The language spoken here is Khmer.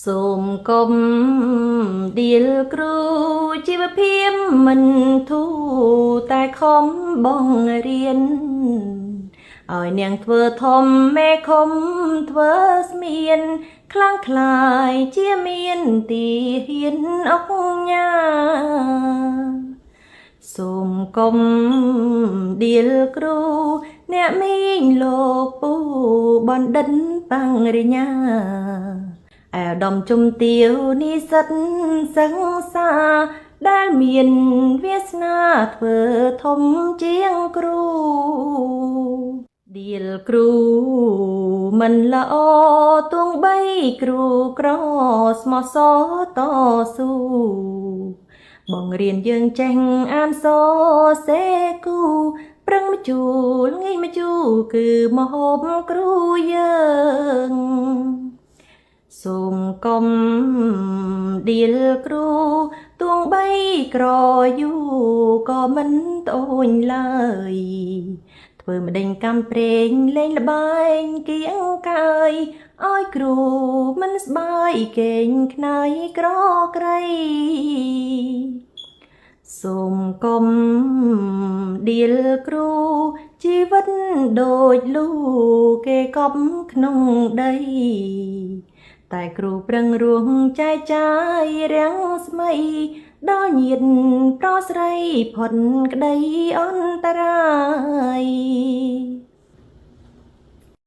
សូមកុំដៀលគ្រូជីវភាពមិនធូរតែខំបងរៀនឲ្យនាងធ្វើធំមេខំធ្វើស្មៀនខ្លាំងខ្លាយជាមានទីហ៊ានអុកញ៉ាសូមកុំដៀលគ្រូអ្នកមីងលោកពូបណ្ឌិតបាំងរិញ្ញាអាដាមជំទាវនិស្សិតសិក្សាដែលមានវាសនាធ្វើធំជាងគ្រូដៀលគ្រូមិនល្អទោះបីគ្រូក្រស្មោះសរតស៊ូបងរៀនយើងចេះអានសរសេរគូប្រឹងម្ជូលងាយម្ជូលគឺម្ហូបគ្រូយើងសូមកុំដៀលគ្រូទោះបីក្រយូរក៏មិនត្អូញឡើយធ្វើម្ដេញកំព្រេងលេងល្បែងគៀងកាយឲ្យគ្រូមិនស្បាយកេងខ្នើយក្រក្រៃសូមកុំដៀលគ្រូជីវិតដូចលូគេកប់ក្នុងដីតែគ្រូប្រឹងរួងចែកចាយរាំងស្មីដល់ញាតិប្រុសស្រីផុតក្តីអន្តរាយ